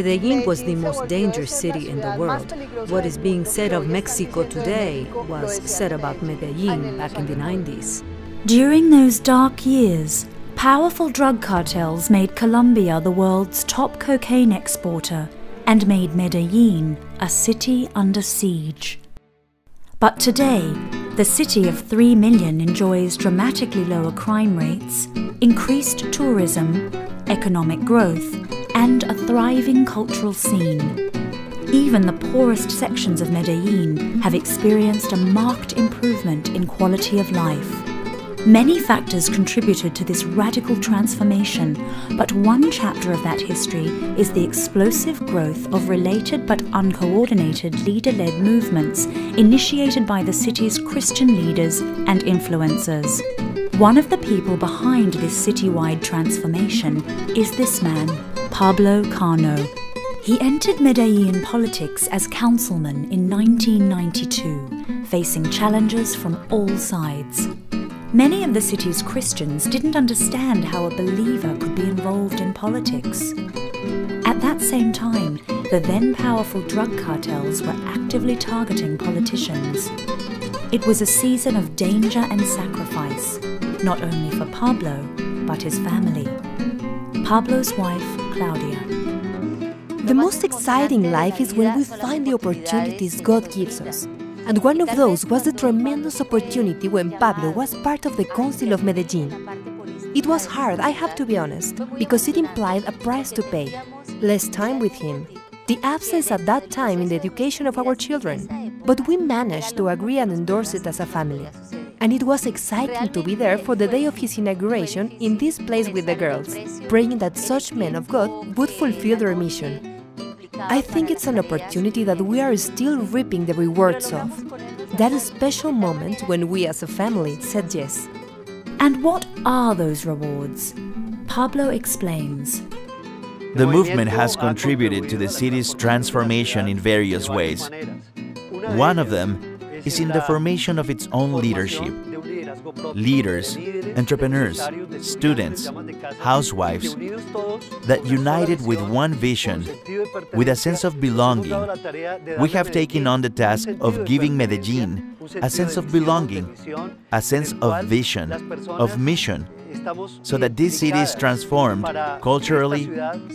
Medellin was the most dangerous city in the world. What is being said of Mexico today was said about Medellin back in the 90s. During those dark years, powerful drug cartels made Colombia the world's top cocaine exporter and made Medellin a city under siege. But today, the city of 3 million enjoys dramatically lower crime rates, increased tourism, economic growth, and a thriving cultural scene. Even the poorest sections of Medellin have experienced a marked improvement in quality of life. Many factors contributed to this radical transformation, but one chapter of that history is the explosive growth of related but uncoordinated leader-led movements initiated by the city's Christian leaders and influencers. One of the people behind this citywide transformation is this man, Pablo Cano. He entered Medellin politics as councilman in 1992, facing challenges from all sides. Many of the city's Christians didn't understand how a believer could be involved in politics. At that same time, the then powerful drug cartels were actively targeting politicians. It was a season of danger and sacrifice, not only for Pablo, but his family. Pablo's wife, Claudia. The most exciting life is when we find the opportunities God gives us. And one of those was the tremendous opportunity when Pablo was part of the Council of Medellin. It was hard, I have to be honest, because it implied a price to pay. Less time with him, the absence at that time in the education of our children. But we managed to agree and endorse it as a family. And it was exciting to be there for the day of his inauguration in this place with the girls, praying that such men of God would fulfill their mission. I think it's an opportunity that we are still reaping the rewards of. That special moment when we as a family said yes. And what are those rewards? Pablo explains. The movement has contributed to the city's transformation in various ways. One of them is in the formation of its own leadership. Leaders, entrepreneurs, students, housewives that united with one vision, with a sense of belonging, we have taken on the task of giving Medellin a sense of belonging, a sense of vision, of mission, so that this city is transformed culturally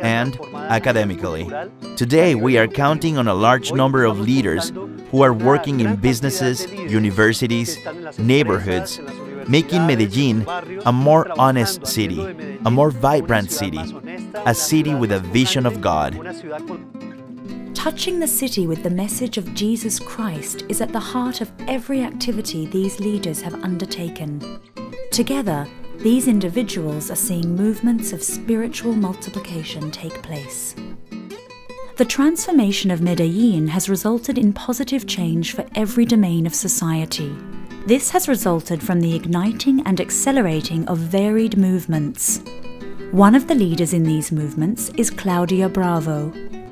and academically. Today, we are counting on a large number of leaders who are working in businesses, universities, neighborhoods, making Medellin a more honest city, a more vibrant city, a city with a vision of God. Touching the city with the message of Jesus Christ is at the heart of every activity these leaders have undertaken. Together, these individuals are seeing movements of spiritual multiplication take place. The transformation of Medellin has resulted in positive change for every domain of society. This has resulted from the igniting and accelerating of varied movements. One of the leaders in these movements is Claudia Bravo.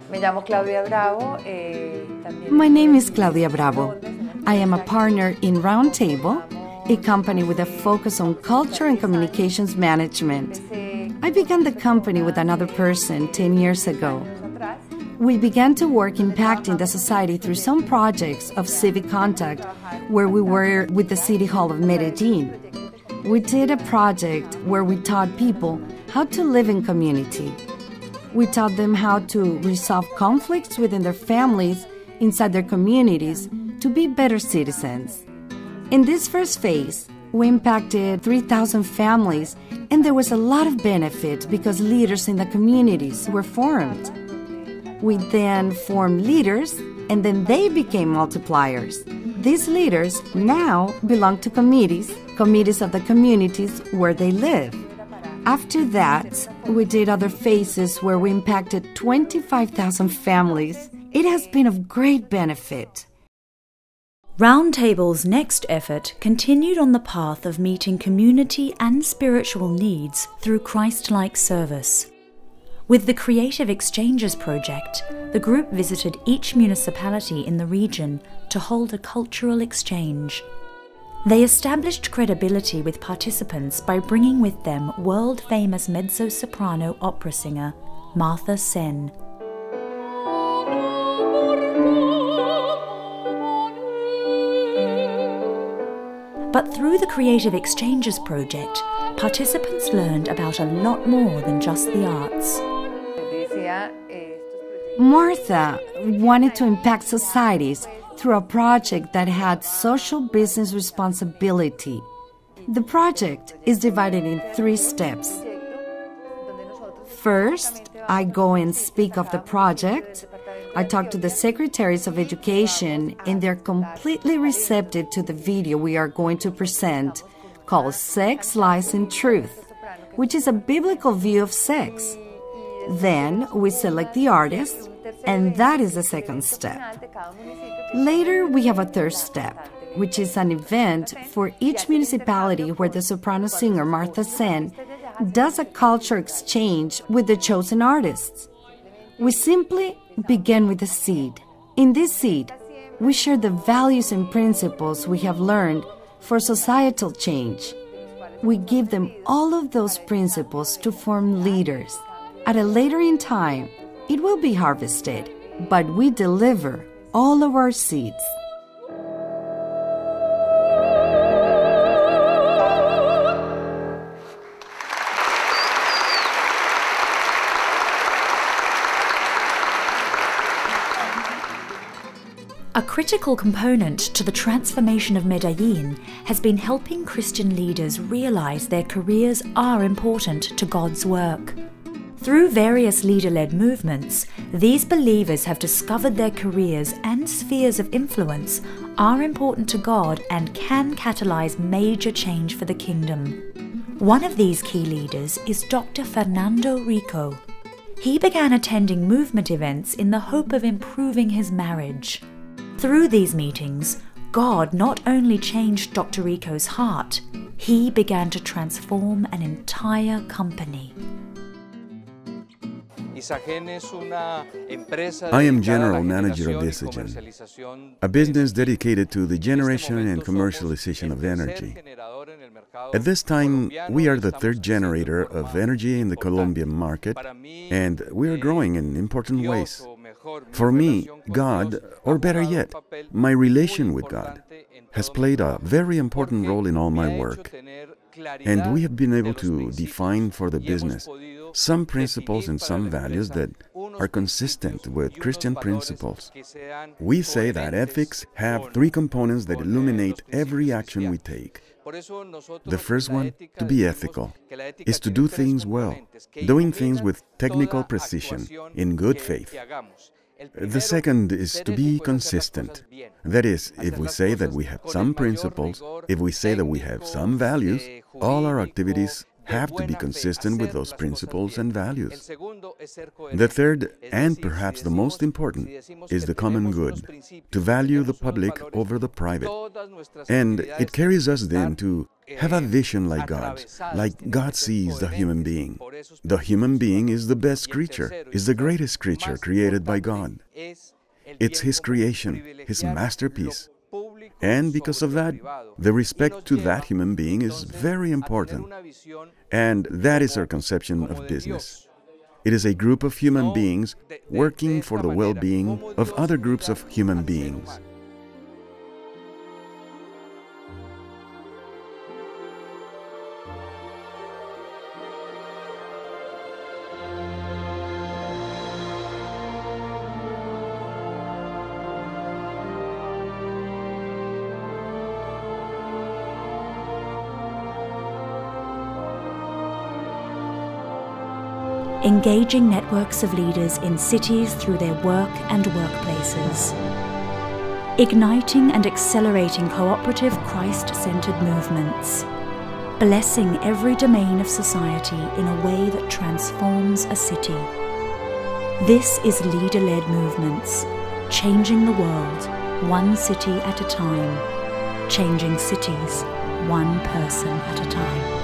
My name is Claudia Bravo. I am a partner in Roundtable, a company with a focus on culture and communications management. I began the company with another person 10 years ago. We began to work impacting the society through some projects of civic contact where we were with the City Hall of Medellin. We did a project where we taught people how to live in community. We taught them how to resolve conflicts within their families, inside their communities, to be better citizens. In this first phase, we impacted 3,000 families, and there was a lot of benefit because leaders in the communities were formed. We then formed leaders, and then they became multipliers. These leaders now belong to committees of the communities where they live. After that, we did other phases where we impacted 25,000 families. It has been of great benefit. Roundtable's next effort continued on the path of meeting community and spiritual needs through Christ-like service. With the Creative Exchanges project, the group visited each municipality in the region to hold a cultural exchange. They established credibility with participants by bringing with them world-famous mezzo-soprano opera singer Martha Sen. But through the Creative Exchanges project, participants learned about a lot more than just the arts. Martha wanted to impact societies through a project that had social business responsibility. The project is divided in 3 steps. First, I go and speak of the project. I talk to the secretaries of education, and they're completely receptive to the video we are going to present, called Sex, Lies, and Truth, which is a biblical view of sex. Then we select the artist, and that is the second step. Later, we have a third step, which is an event for each municipality where the soprano singer Martha Sen does a culture exchange with the chosen artists. We simply begin with a seed. In this seed, we share the values and principles we have learned for societal change. We give them all of those principles to form leaders. At a later in time, it will be harvested, but we deliver all of our seeds. A critical component to the transformation of Medellin has been helping Christian leaders realize their careers are important to God's work. Through various leader-led movements, these believers have discovered their careers and spheres of influence are important to God and can catalyze major change for the kingdom. One of these key leaders is Dr. Fernando Rico. He began attending movement events in the hope of improving his marriage. Through these meetings, God not only changed Dr. Rico's heart, he began to transform an entire company. I am general manager of Isagen, a business dedicated to the generation and commercialization of energy. At this time, we are the 3rd generator of energy in the Colombian market, and we are growing in important ways. For me, God, or better yet, my relation with God, has played a very important role in all my work. And we have been able to define for the business some principles and some values that are consistent with Christian principles. We say that ethics have 3 components that illuminate every action we take. The first one, to be ethical, is to do things well, doing things with technical precision, in good faith. The second is to be consistent. That is, if we say that we have some principles, if we say that we have some values, all our activities have to be consistent with those principles and values. The third, and perhaps the most important, is the common good, to value the public over the private. And it carries us then to have a vision like God sees the human being. The human being is the best creature, is the greatest creature created by God. It's His creation, His masterpiece. And because of that, the respect to that human being is very important. And that is our conception of business. It is a group of human beings working for the well-being of other groups of human beings. Engaging networks of leaders in cities through their work and workplaces. Igniting and accelerating cooperative Christ-centered movements. Blessing every domain of society in a way that transforms a city. This is leader-led movements, changing the world, one city at a time, changing cities, one person at a time.